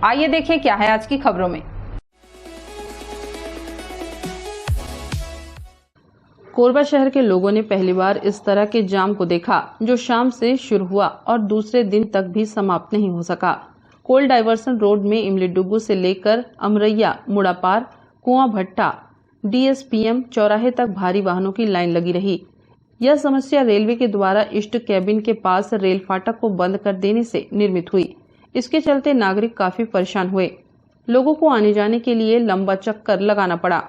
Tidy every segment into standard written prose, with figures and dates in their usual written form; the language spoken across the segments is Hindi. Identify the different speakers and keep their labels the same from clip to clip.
Speaker 1: आइए देखें क्या है आज की खबरों में। कोरबा शहर के लोगों ने पहली बार इस तरह के जाम को देखा जो शाम से शुरू हुआ और दूसरे दिन तक भी समाप्त नहीं हो सका। कोल डाइवर्सन रोड में इमलीडुगु से लेकर अमरैया, मुड़ापार, कुआं भट्टा, डीएसपीएम चौराहे तक भारी वाहनों की लाइन लगी रही। यह समस्या रेलवे के द्वारा ईस्ट कैबिन के पास रेल फाटक को बंद कर देने से निर्मित हुई। इसके चलते नागरिक काफी परेशान हुए। लोगों को आने जाने के लिए लंबा चक्कर लगाना पड़ा।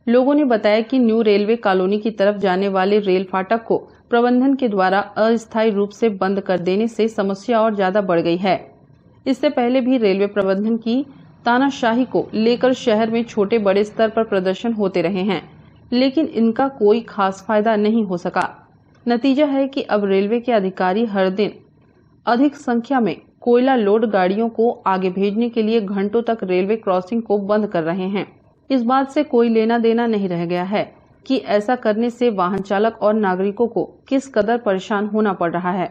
Speaker 1: लोगों ने बताया कि न्यू रेलवे कॉलोनी की तरफ जाने वाले रेल फाटक को प्रबंधन के द्वारा अस्थायी रूप से बंद कर देने से समस्या और ज्यादा बढ़ गई है। इससे पहले भी रेलवे प्रबंधन की तानाशाही को लेकर शहर में छोटे बड़े स्तर पर प्रदर्शन होते रहे हैं, लेकिन इनका कोई खास फायदा नहीं हो सका। नतीजा है कि अब रेलवे के अधिकारी हर दिन अधिक संख्या में कोयला लोड गाड़ियों को आगे भेजने के लिए घंटों तक रेलवे क्रॉसिंग को बंद कर रहे हैं। इस बात से कोई लेना देना नहीं रह गया है कि ऐसा करने से वाहन चालक और नागरिकों को किस कदर परेशान होना पड़ रहा है।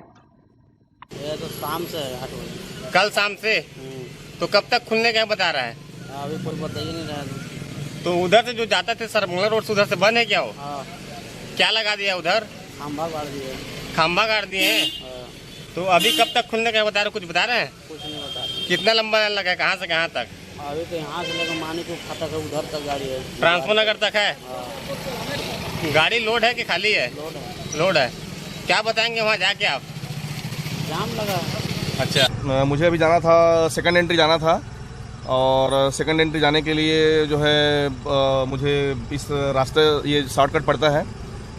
Speaker 2: ये तो शाम से 8 बजे।
Speaker 3: कल शाम से तो कब तक खुलने का बता रहा है?
Speaker 2: अभी कोई बता ही नहीं रहा।
Speaker 3: तो उधर से जो जाता थे सरमंगला रोड से उधर से बंद है क्या हो?
Speaker 2: हाँ।
Speaker 3: क्या लगा दिया उधर?
Speaker 2: खंभा गाड़ दिए।
Speaker 3: खंभा गाड़ दिए हैं। तो अभी कब तक खुलने का बता रहे, कुछ बता रहे हैं?
Speaker 2: कुछ नहीं बता रहे।
Speaker 3: कितना लंबा लगा है, कहाँ से कहाँ तक?
Speaker 2: अभी तो यहाँ से लेकर मानीपुर फाटक है, उधर तक गाड़ी है।
Speaker 3: ट्रांसफर नगर तक है। गाड़ी लोड है कि खाली है?
Speaker 2: लोड है।
Speaker 3: लोड है। क्या बताएंगे वहाँ जाके आप?
Speaker 2: जाम लगा।
Speaker 3: अच्छा,
Speaker 4: मुझे अभी जाना था, सेकंड एंट्री जाना था और सेकंड एंट्री जाने के लिए जो है मुझे इस रास्ते ये शॉर्टकट पड़ता है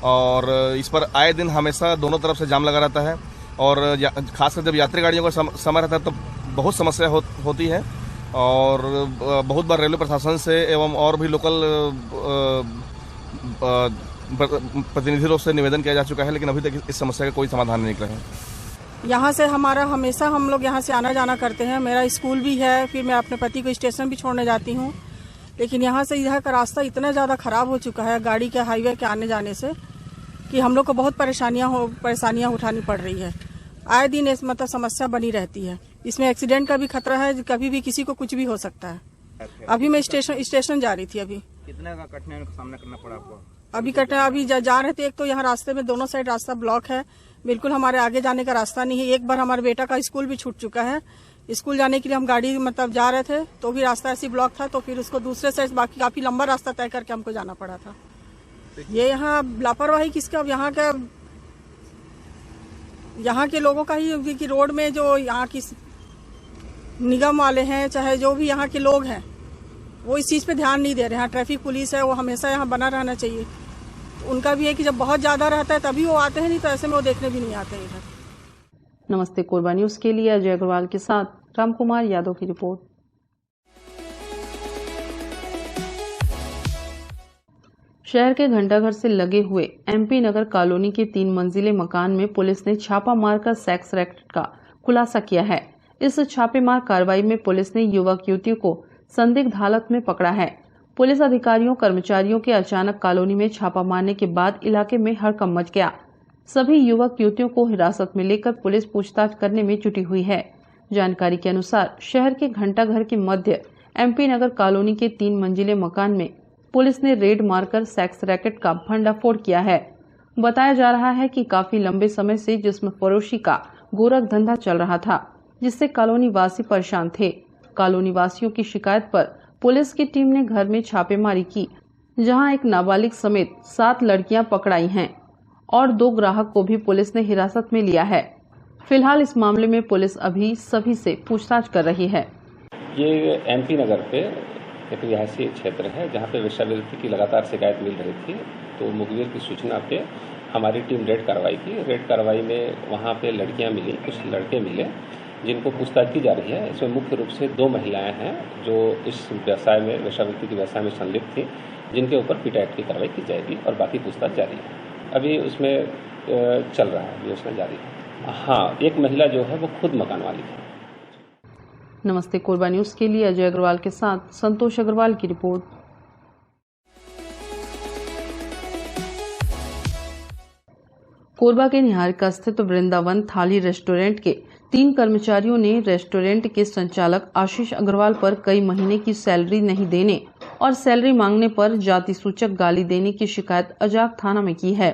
Speaker 4: और इस पर आए दिन हमेशा दोनों तरफ से जाम लगा रहता है और खासकर जब यात्री गाड़ियों का समय रहता है तो बहुत समस्या होती है और बहुत बार रेलवे प्रशासन से एवं और भी लोकल प्रतिनिधियों से निवेदन किया जा चुका है, लेकिन अभी तक इस समस्या का कोई समाधान नहीं निकला है।
Speaker 5: यहाँ से हमारा हमेशा हम लोग यहाँ से आना जाना करते हैं। मेरा स्कूल भी है, फिर मैं अपने पति को स्टेशन भी छोड़ने जाती हूँ, लेकिन यहाँ से इधर का रास्ता इतना ज़्यादा ख़राब हो चुका है गाड़ी के हाईवे के आने जाने से कि हम लोग को बहुत परेशानियाँ उठानी पड़ रही है। आए दिन इस मतलब समस्या बनी रहती है। इसमें एक्सीडेंट का भी खतरा है, कभी भी किसी को कुछ भी हो सकता है। अभी मैं स्टेशन जा रही थी। अभी
Speaker 4: कितने का कठिनाई का सामना करना पड़ा आपको?
Speaker 5: अभी जा रहे थे। एक तो यहाँ रास्ते में दोनों साइड रास्ता ब्लॉक है, बिल्कुल हमारे आगे जाने का रास्ता नहीं है। एक बार हमारे बेटा का स्कूल भी छूट चुका है। स्कूल जाने के लिए हम गाड़ी मतलब जा रहे थे तो भी रास्ता ऐसी ब्लॉक था, तो फिर उसको दूसरे साइड बाकी काफी लंबा रास्ता तय करके हमको जाना पड़ा था। ये यहाँ लापरवाही किसका? यहाँ के लोगों का ही कि रोड में जो यहाँ की निगम वाले हैं, चाहे जो भी यहाँ के लोग हैं, वो इस चीज़ पे ध्यान नहीं दे रहे हैं। ट्रैफिक पुलिस है, वो हमेशा यहाँ बना रहना चाहिए। उनका भी है कि जब बहुत ज़्यादा रहता है तभी वो आते हैं, नहीं तो ऐसे में वो देखने भी नहीं आते हैं इधर।
Speaker 1: नमस्ते कोरबा न्यूज़ के लिए अजय अग्रवाल के साथ रामकुमार यादव की रिपोर्ट। शहर के घंटाघर से लगे हुए एमपी नगर कॉलोनी के 3 मंजिले मकान में पुलिस ने छापा मारकर सेक्स रैकेट का खुलासा किया है। इस छापेमार कार्रवाई में पुलिस ने युवक युवतियों को संदिग्ध हालत में पकड़ा है। पुलिस अधिकारियों कर्मचारियों के अचानक कॉलोनी में छापा मारने के बाद इलाके में हड़कंप मच गया। सभी युवक युवतियों को हिरासत में लेकर पुलिस पूछताछ करने में जुटी हुई है। जानकारी के अनुसार शहर के घंटाघर के मध्य एमपी नगर कॉलोनी के 3 मंजिले मकान में पुलिस ने रेड मारकर सेक्स रैकेट का भंडाफोड़ किया है। बताया जा रहा है कि काफी लंबे समय से जिस्म फरोशी का गोरख धंधा चल रहा था, जिससे कॉलोनी वासी परेशान थे। कॉलोनी वासियों की शिकायत पर पुलिस की टीम ने घर में छापेमारी की, जहां एक नाबालिग समेत 7 लड़कियां पकड़ाई हैं और 2 ग्राहक को भी पुलिस ने हिरासत में लिया है। फिलहाल इस मामले में पुलिस अभी सभी से पूछताछ कर रही है।
Speaker 6: ये एमपी नगर पे एक रिहायशी क्षेत्र है जहाँ पे वेश्यावृत्ति की लगातार शिकायत मिल रही थी, तो मुखबिर की सूचना पे हमारी टीम रेड कार्रवाई की। रेड कार्रवाई में वहाँ पे लड़कियाँ मिली, कुछ लड़के मिले जिनको पूछताछ की जा रही है। इसमें मुख्य रूप से 2 महिलाएं हैं जो इस व्यवसाय में, वेश्यावृत्ति के व्यवसाय में संलिप्त थी, जिनके ऊपर पीटा एक्ट की कार्रवाई की जाएगी और बाकी पूछताछ जारी है। अभी उसमें चल रहा है, अभी उसमें जारी है। हाँ, एक महिला जो है वो खुद मकान वाली है।
Speaker 1: नमस्ते कोरबा न्यूज़ के लिए अजय अग्रवाल के साथ संतोष अग्रवाल की रिपोर्ट। कोरबा के निहारिका स्थित वृंदावन थाली रेस्टोरेंट के 3 कर्मचारियों ने रेस्टोरेंट के संचालक आशीष अग्रवाल पर कई महीने की सैलरी नहीं देने और सैलरी मांगने पर जाति सूचक गाली देने की शिकायत अजाक थाना में की है।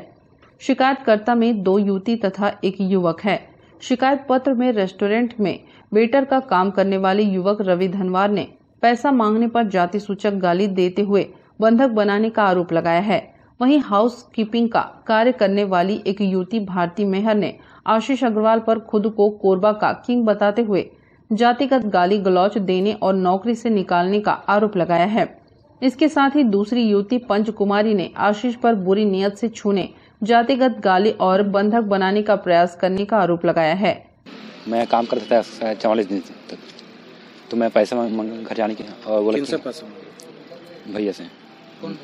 Speaker 1: शिकायतकर्ता में 2 युवती तथा 1 युवक है। शिकायत पत्र में रेस्टोरेंट में वेटर का काम करने वाले युवक रवि धनवार ने पैसा मांगने पर जाति सूचक गाली देते हुए बंधक बनाने का आरोप लगाया है। वहीं हाउस कीपिंग का कार्य करने वाली एक युवती भारती मेहर ने आशीष अग्रवाल पर खुद को कोरबा का किंग बताते हुए जातिगत गाली गलौच देने और नौकरी से निकालने का आरोप लगाया है। इसके साथ ही दूसरी युवती पंच कुमारी ने आशीष पर बुरी नीयत से छूने, जातिगत गाली और बंधक बनाने का प्रयास करने का आरोप लगाया है।
Speaker 7: मैं काम करता था 44 दिन तक, तो मैं पैसा मांगा घर जाने के और बोला
Speaker 2: किनसे पैसा
Speaker 7: भैया से,
Speaker 2: कौन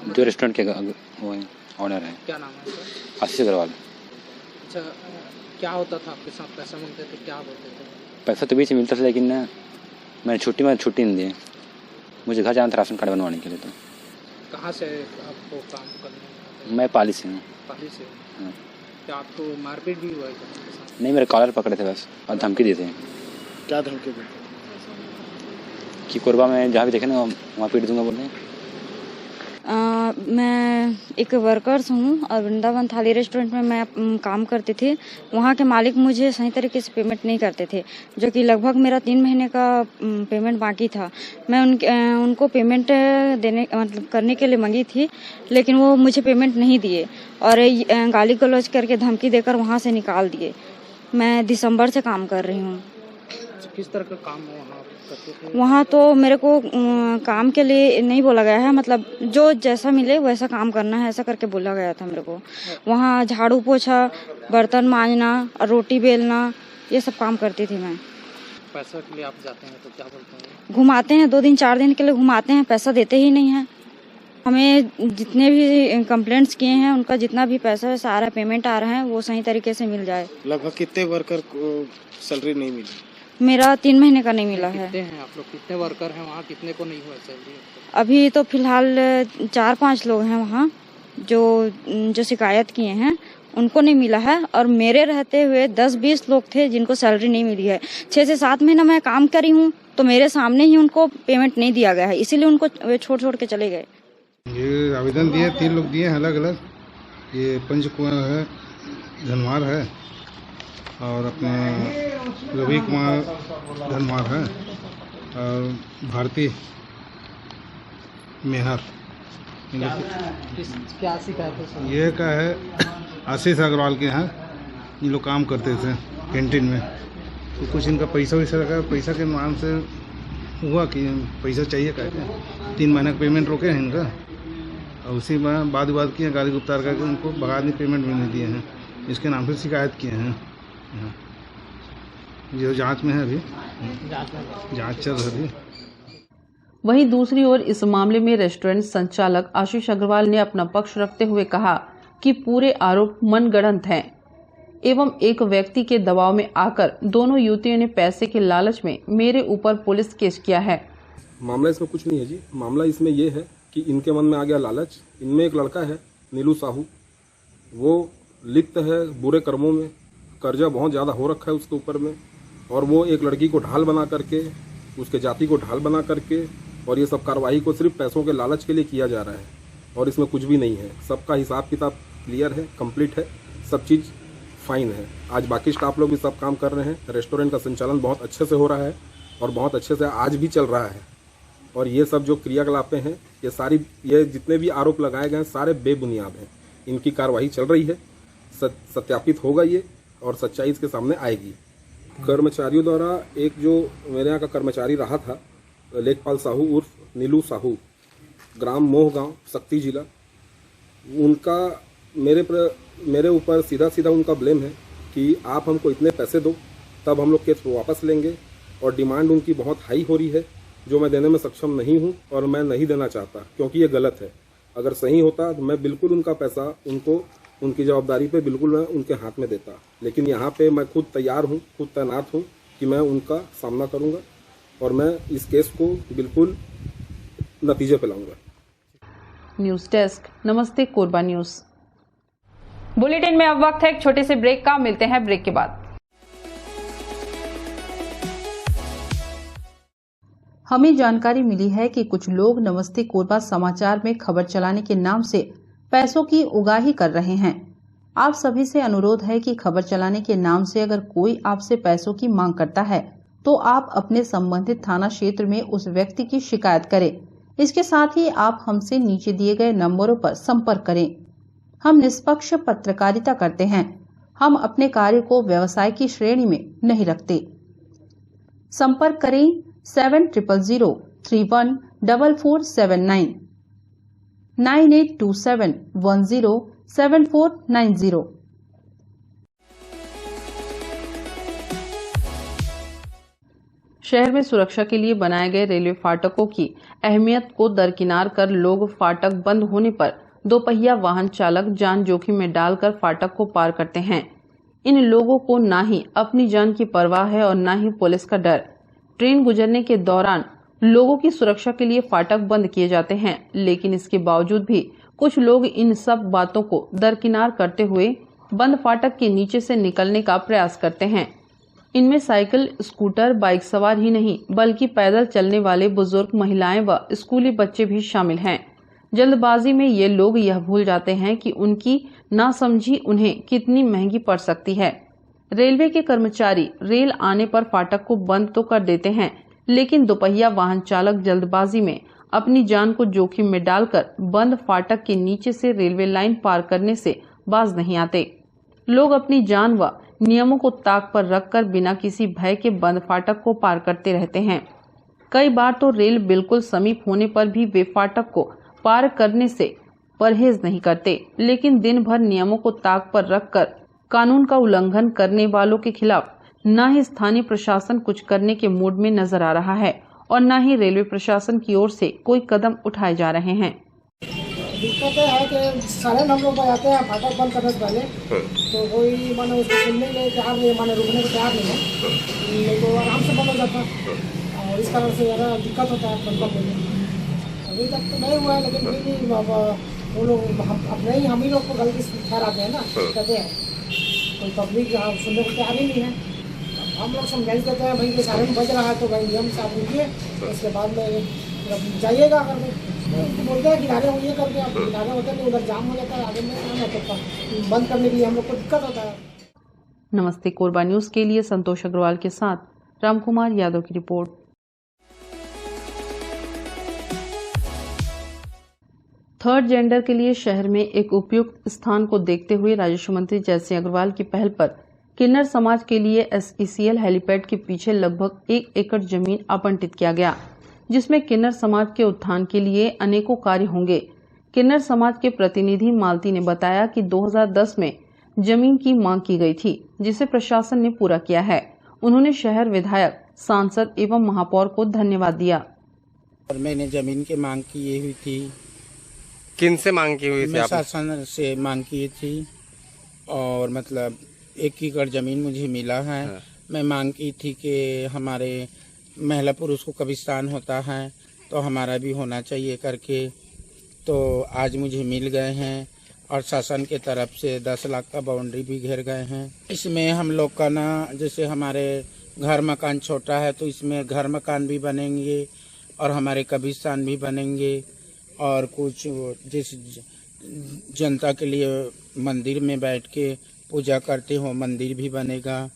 Speaker 7: जो रेस्टोरेंट के वो ऑनर है,
Speaker 2: क्या नाम है?
Speaker 7: आशीष अग्रवाल।
Speaker 2: अच्छा, क्या होता था आपके साथ? पैसा मांगते थे, क्या बोलते थे?
Speaker 7: पैसा तो बीच में मिलता था, लेकिन ना मैंने छुट्टी नहीं दी। मुझे घर जाना था राशन कार्ड बनवाने के लिए। तो
Speaker 2: कहाँ से आपको काम करने?
Speaker 7: मैं पाली से हूँ।
Speaker 2: पाली से?
Speaker 7: हाँ।
Speaker 2: क्या आपको मारपीट भी हुआ है आपके साथ?
Speaker 7: नहीं, मेरे कॉलर पकड़े थे बस और धमकी देते हैं।
Speaker 2: क्या धमकी देते?
Speaker 7: कि कोरबा में जहाँ भी देखे ना वहाँ पीट दूंगा बोलते हैं।
Speaker 8: मैं एक वर्कर्स हूँ और वृंदावन थाली रेस्टोरेंट में मैं काम करती थी। वहाँ के मालिक मुझे सही तरीके से पेमेंट नहीं करते थे, जो कि लगभग मेरा 3 महीने का पेमेंट बाकी था। मैं उनको पेमेंट देने मतलब करने के लिए मांगी थी, लेकिन वो मुझे पेमेंट नहीं दिए और गाली गलौज करके धमकी देकर वहाँ से निकाल दिए। मैं दिसंबर से काम कर रही हूँ।
Speaker 2: किस तरह का काम
Speaker 8: वहाँ तो मेरे को काम के लिए नहीं बोला गया है, मतलब जो जैसा मिले वैसा काम करना है, ऐसा करके बोला गया था मेरे को। वहाँ झाड़ू पोछा, बर्तन मांजना और रोटी बेलना, ये सब काम करती थी मैं।
Speaker 2: पैसा के लिए आप जाते हैं तो क्या बोलते हैं?
Speaker 8: घुमाते हैं, 2 दिन 4 दिन के लिए घुमाते हैं, पैसा देते ही नहीं है। हमें जितने भी कंप्लेंट्स किए हैं उनका जितना भी पैसा है, सारा पेमेंट आ रहा है, वो सही तरीके से मिल जाए।
Speaker 2: लगभग कितने वर्कर को सैलरी नहीं मिली?
Speaker 8: मेरा 3 महीने का नहीं मिला है।
Speaker 2: कितने हैं आप लोग? कितने वर्कर हैं वहाँ? कितने को नहीं हुआ सैलरी?
Speaker 8: अभी तो फिलहाल 4-5 लोग हैं वहाँ जो शिकायत किए हैं, उनको नहीं मिला है। और मेरे रहते हुए 10-20 लोग थे जिनको सैलरी नहीं मिली है। 6 से 7 महीना मैं काम करी हूँ, तो मेरे सामने ही उनको पेमेंट नहीं दिया गया है, इसीलिए उनको छोड़ के चले गए।
Speaker 9: ये आवेदन दिए, 3 लोग दिए हैं अलग अलग। ये पंच कुमार है, धनवार है और अपने रवि कुमार धनवार है और भारती मेहर।
Speaker 2: क्या शिकायत है?
Speaker 9: ये क्या है, आशीष अग्रवाल के यहाँ ये लोग काम करते थे कैंटीन में, तो कुछ इनका पैसा वैसा लगा, पैसा के नाम से हुआ कि पैसा चाहिए क्या, 3 महीने का पेमेंट रोके हैं इनका और उसी में बाद किए, गाली गुप्तार करके उनको भगा दी, पेमेंट भी नहीं दिए हैं। इसके नाम से शिकायत किए हैं। जो जांच में है, अभी जांच चल रही है।
Speaker 1: वहीं दूसरी ओर इस मामले में रेस्टोरेंट संचालक आशीष अग्रवाल ने अपना पक्ष रखते हुए कहा कि पूरे आरोप मनगढ़ंत हैं एवं एक व्यक्ति के दबाव में आकर दोनों युवतियों ने पैसे के लालच में मेरे ऊपर पुलिस केस किया है।
Speaker 10: मामला इसमें कुछ नहीं है जी। मामला इसमें यह है कि इनके मन में आ गया लालच। इनमें एक लड़का है नीलू साहू, वो लिप्त है बुरे कर्मों में, कर्जा बहुत ज़्यादा हो रखा है उसके ऊपर में, और वो एक लड़की को ढाल बना करके, उसके जाति को ढाल बना करके, और ये सब कार्रवाई को सिर्फ पैसों के लालच के लिए किया जा रहा है और इसमें कुछ भी नहीं है। सबका हिसाब किताब क्लियर है, कंप्लीट है, सब चीज़ फाइन है। आज बाकी स्टाफ लोग भी सब काम कर रहे हैं। रेस्टोरेंट का संचालन बहुत अच्छे से हो रहा है और बहुत अच्छे से आज भी चल रहा है। और ये सब जो क्रियाकलापें हैं, ये जितने भी आरोप लगाए गए हैं सारे बेबुनियाद हैं। इनकी कार्रवाई चल रही है, सत्यापित होगा ये और सच्चाई इसके सामने आएगी। कर्मचारियों द्वारा एक जो मेरे यहाँ का कर्मचारी रहा था, लेखपाल साहू उर्फ नीलू साहू, ग्राम मोह गांव, शक्ति जिला, उनका मेरे ऊपर सीधा उनका ब्लेम है कि आप हमको इतने पैसे दो तब हम लोग केस वापस लेंगे, और डिमांड उनकी बहुत हाई हो रही है जो मैं देने में सक्षम नहीं हूं और मैं नहीं देना चाहता, क्योंकि ये गलत है। अगर सही होता तो मैं बिल्कुल उनका पैसा उनको उनकी जवाबदारी पे बिल्कुल मैं उनके हाथ में देता, लेकिन यहाँ पे मैं खुद तैयार हूँ, खुद तैनात हूँ कि मैं उनका सामना करूँगा और मैं इस केस को बिल्कुल नतीजे पे लाऊंगा।
Speaker 1: न्यूज़ डेस्क, नमस्ते कोरबा न्यूज़। बुलेटिन में अब वक्त है एक छोटे से ब्रेक का। मिलते हैं ब्रेक के बाद। हमें जानकारी मिली है कि कुछ लोग नमस्ते कोरबा समाचार में खबर चलाने के नाम से पैसों की उगाही कर रहे हैं। आप सभी से अनुरोध है कि खबर चलाने के नाम से अगर कोई आपसे पैसों की मांग करता है तो आप अपने संबंधित थाना क्षेत्र में उस व्यक्ति की शिकायत करें। इसके साथ ही आप हमसे नीचे दिए गए नंबरों पर संपर्क करें। हम निष्पक्ष पत्रकारिता करते हैं। हम अपने कार्य को व्यवसाय की श्रेणी में नहीं रखते। संपर्क करें 7000314479 9827107490। शहर में सुरक्षा के लिए बनाए गए रेलवे फाटकों की अहमियत को दरकिनार कर लोग फाटक बंद होने पर दोपहिया वाहन चालक जान जोखिम में डालकर फाटक को पार करते हैं। इन लोगों को ना ही अपनी जान की परवाह है और ना ही पुलिस का डर। ट्रेन गुजरने के दौरान लोगों की सुरक्षा के लिए फाटक बंद किए जाते हैं, लेकिन इसके बावजूद भी कुछ लोग इन सब बातों को दरकिनार करते हुए बंद फाटक के नीचे से निकलने का प्रयास करते हैं। इनमें साइकिल, स्कूटर, बाइक सवार ही नहीं बल्कि पैदल चलने वाले बुजुर्ग, महिलाएं व स्कूली बच्चे भी शामिल हैं। जल्दबाजी में ये लोग यह भूल जाते हैं कि उनकी नासमझी उन्हें कितनी महंगी पड़ सकती है। रेलवे के कर्मचारी रेल आने पर फाटक को बंद तो कर देते हैं, लेकिन दोपहिया वाहन चालक जल्दबाजी में अपनी जान को जोखिम में डालकर बंद फाटक के नीचे से रेलवे लाइन पार करने से बाज नहीं आते। लोग अपनी जान व नियमों को ताक पर रखकर बिना किसी भय के बंद फाटक को पार करते रहते हैं। कई बार तो रेल बिल्कुल समीप होने पर भी वे फाटक को पार करने से परहेज नहीं करते, लेकिन दिन भर नियमों को ताक पर रखकर कानून का उल्लंघन करने वालों के खिलाफ न ही स्थानीय प्रशासन कुछ करने के मूड में नजर आ रहा है और न ही रेलवे प्रशासन की ओर से कोई कदम उठाए जा रहे हैं।
Speaker 2: दिक्कत है कि सारे हम लोग बजाते हैं फाटक बंद करने से पहले, तो कोई माने उसको सुनने के लिए तैयार नहीं है, माने रुकने को तैयार नहीं है, नहीं तो आराम से बंद हो जाता है और इस कारण से ज़्यादा दिक्कत होता है बंद करने में। अभी तक तो नहीं हुआ है, लेकिन फिर भी वो लोग अपने ही हम ही लोग को गलती ठहराते हैं ना, कहते हैं कोई पब्लिक यहाँ सुनने को तैयार ही नहीं है। हम लोग समझाई देते हैं भाई ये सारे में बज रहा है तो भाई नियम से आप रुकिए, उसके बाद में जाइएगा। अगर बोलते हैं किनारे होइए करके, आप किनारे होते हैं तो उधर जाम हो जाता है, आगे में तो बंद करने के लिए हम लोग को दिक्कत होता है।
Speaker 1: नमस्ते कोरबा न्यूज के लिए संतोष अग्रवाल के साथ रामकुमार यादव की रिपोर्ट। थर्ड जेंडर के लिए शहर में एक उपयुक्त स्थान को देखते हुए राजस्व मंत्री जयसिंह अग्रवाल की पहल पर किन्नर समाज के लिए SECL हेलीपैड के पीछे लगभग 1 एकड़ जमीन आवंटित किया गया, जिसमें किन्नर समाज के उत्थान के लिए अनेकों कार्य होंगे। किन्नर समाज के प्रतिनिधि मालती ने बताया कि 2010 में जमीन की मांग की गई थी, जिसे प्रशासन ने पूरा किया है। उन्होंने शहर विधायक, सांसद एवं महापौर को धन्यवाद दिया।
Speaker 11: और मैंने जमीन की मांग की हुई थी।
Speaker 3: किन से मांग की हुई थी?
Speaker 11: मैं शासन से मांग की थी और मतलब 1 एकड़ जमीन मुझे मिला है। मैं मांग की थी कि हमारे महिला पुरुष को कब्रिस्तान होता है तो हमारा भी होना चाहिए करके, तो आज मुझे मिल गए हैं और शासन के तरफ से 10 लाख का बाउंड्री भी घेर गए हैं। इसमें हम लोग का ना, जैसे हमारे घर मकान छोटा है तो इसमें घर मकान भी बनेंगे और हमारे कब्रिस्तान भी बनेंगे और कुछ जिस जनता के लिए मंदिर में बैठ के पूजा करते हो मंदिर भी बनेगा,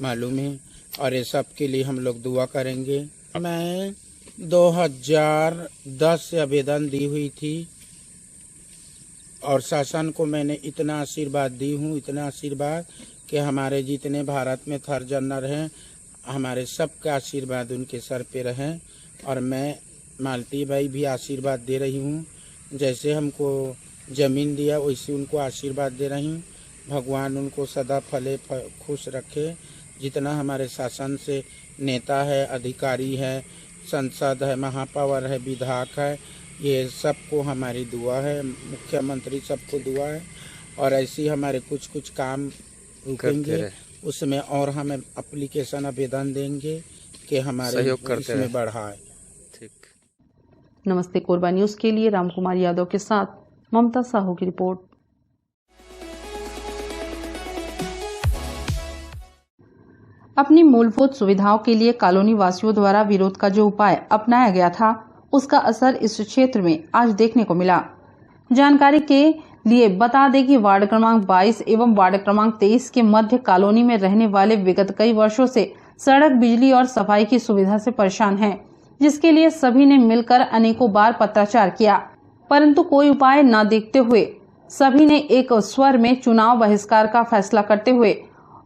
Speaker 11: मालूम है। और ये सब के लिए हम लोग दुआ करेंगे। मैं 2010 से आवेदन दी हुई थी और शासन को मैंने इतना आशीर्वाद दी हूँ, इतना आशीर्वाद कि हमारे जितने भारत में थर्ड जेंडर हैं हमारे सबका आशीर्वाद उनके सर पे रहे। और मैं मालती भाई भी आशीर्वाद दे रही हूँ, जैसे हमको ज़मीन दिया वैसे उनको आशीर्वाद दे रही हूँ। भगवान उनको सदा फले खुश रखे। जितना हमारे शासन से नेता है, अधिकारी है, संसद है, महापौर है, विधायक है, ये सबको हमारी दुआ है, मुख्यमंत्री सबको दुआ है। और ऐसी हमारे कुछ कुछ काम रुकेंगे, उसमें और हमें एप्लीकेशन आवेदन देंगे कि हमारे इसमें बढ़ाए।
Speaker 3: ठीक।
Speaker 1: नमस्ते कोरबा न्यूज के लिए रामकुमार यादव के साथ ममता साहू की रिपोर्ट। अपनी मूलभूत सुविधाओं के लिए कॉलोनी वासियों द्वारा विरोध का जो उपाय अपनाया गया था, उसका असर इस क्षेत्र में आज देखने को मिला। जानकारी के लिए बता दें कि वार्ड क्रमांक 22 एवं वार्ड क्रमांक 23 के मध्य कॉलोनी में रहने वाले विगत कई वर्षों से सड़क, बिजली और सफाई की सुविधा से परेशान हैं, जिसके लिए सभी ने मिलकर अनेकों बार पत्राचार किया, परंतु कोई उपाय न देखते हुए सभी ने एक स्वर में चुनाव बहिष्कार का फैसला करते हुए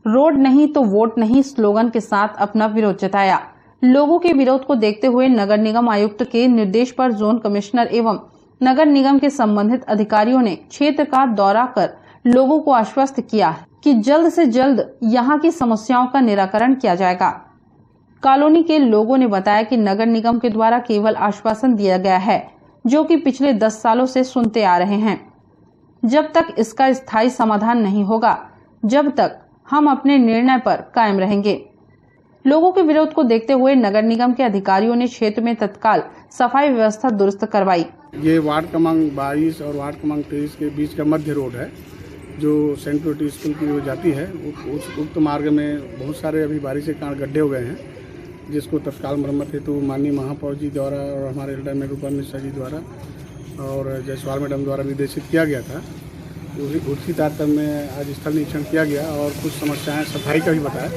Speaker 1: रोड नहीं तो वोट नहीं स्लोगन के साथ अपना विरोध जताया। लोगों के विरोध को देखते हुए नगर निगम आयुक्त के निर्देश पर जोन कमिश्नर एवं नगर निगम के संबंधित अधिकारियों ने क्षेत्र का दौरा कर लोगों को आश्वस्त किया कि जल्द से जल्द यहां की समस्याओं का निराकरण किया जाएगा। कॉलोनी के लोगों ने बताया कि नगर निगम के द्वारा केवल आश्वासन दिया गया है, जो कि पिछले 10 सालों से सुनते आ रहे हैं। जब तक इसका स्थायी समाधान नहीं होगा, जब तक हम अपने निर्णय पर कायम रहेंगे। लोगों के विरोध को देखते हुए नगर निगम के अधिकारियों ने क्षेत्र में तत्काल सफाई व्यवस्था दुरुस्त करवाई।
Speaker 12: ये वार्ड क्रमांक 22 और वार्ड क्रमांक 23 के बीच का मध्य रोड है, जो सेंट प्योरिटी स्कूल की ओर जाती है। उस उक्त मार्ग में बहुत सारे अभी बारिश के कारण गड्ढे हो गए हैं, जिसको तत्काल मरम्मत हेतु माननीय महापौर जी द्वारा और हमारे एल्डर निरूपा मिश्रा जी द्वारा और जयसवाल मैडम द्वारा निर्देशित किया गया था। उसी तारतम्य में आज स्थल निरीक्षण किया गया और कुछ समस्याएं सफाई का भी बताया,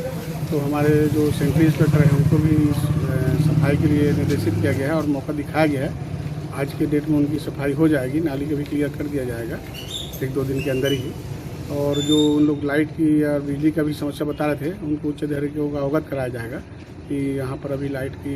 Speaker 12: तो हमारे जो सेंट्री इंस्पेक्टर हैं उनको भी सफाई के लिए निर्देशित किया गया है और मौका दिखाया गया है। आज के डेट में उनकी सफाई हो जाएगी, नाली का भी क्लियर कर दिया जाएगा 1-2 दिन के अंदर ही। और जो उन लोग लाइट की या बिजली का भी समस्या बता रहे थे, उनको उच्च अधिकारियों को अवगत कराया जाएगा कि यहाँ पर अभी लाइट की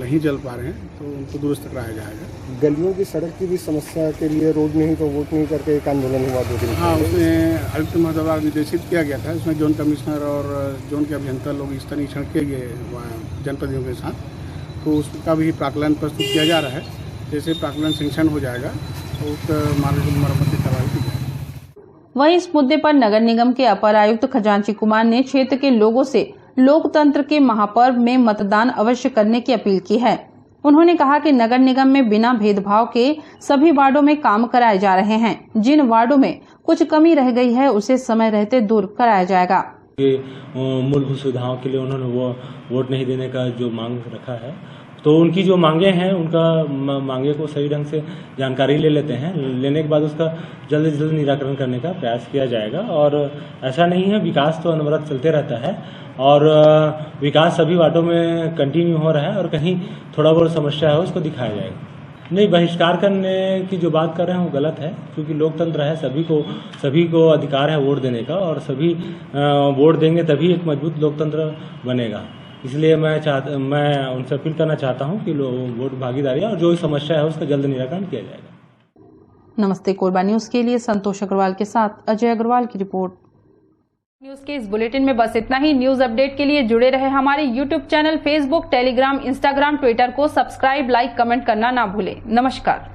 Speaker 12: नहीं जल पा रहे हैं, तो उनको दुरुस्त कराया जाएगा।
Speaker 13: गलियों की सड़क की भी समस्या के लिए रोड नहीं तो वोट नहीं करके एक आंदोलन हुआ 2 दिन।
Speaker 12: हाँ, उसमें आयुक्त महोदय द्वारा निर्देशित किया गया था। उसमें जोन कमिश्नर और जोन के अभियंता लोग इस तरह निरीक्षण किए गए जनप्रतिनिधियों के साथ, तो उसका भी प्राक्कलन प्रस्तुत किया जा रहा है। जैसे प्राक्कलन सैंक्शन हो जाएगा तो उस मार्ग की मरम्मत की कार्रवाई की जाएगी।
Speaker 1: वहीं इस मुद्दे पर नगर निगम के अपर आयुक्त खजांची कुमार ने क्षेत्र के लोगों से लोकतंत्र के महापर्व में मतदान अवश्य करने की अपील की है। उन्होंने कहा कि नगर निगम में बिना भेदभाव के सभी वार्डों में काम कराए जा रहे हैं। जिन वार्डों में कुछ कमी रह गई है, उसे समय रहते दूर कराया जाएगा।
Speaker 14: मूलभूत सुविधाओं के लिए उन्होंने वो वोट नहीं देने का जो मांग रखा है, तो उनकी जो मांगे हैं, उनका मांगे को सही ढंग से जानकारी ले लेते हैं। लेने के बाद उसका जल्द से जल्द निराकरण करने का प्रयास किया जाएगा। और ऐसा नहीं है, विकास तो अनवरत चलते रहता है और विकास सभी वार्डों में कंटिन्यू हो रहा है और कहीं थोड़ा बहुत समस्या है उसको दिखाया जाएगा। नहीं, बहिष्कार करने की जो बात कर रहे हैं वो गलत है, क्योंकि लोकतंत्र है, सभी को अधिकार है वोट देने का और सभी वोट देंगे तभी एक मजबूत लोकतंत्र बनेगा। इसलिए मैं उनसे अपील करना चाहता हूं कि वोट भागीदारी और जो समस्या है उसका जल्द निराकरण किया जाएगा।
Speaker 1: नमस्ते कोरबा न्यूज के लिए संतोष अग्रवाल के साथ अजय अग्रवाल की रिपोर्ट। न्यूज के इस बुलेटिन में बस इतना ही। न्यूज अपडेट के लिए जुड़े रहे हमारे YouTube channel, Facebook, Telegram, Instagram, Twitter को सब्सक्राइब, लाइक, कमेंट करना ना भूलें। नमस्कार।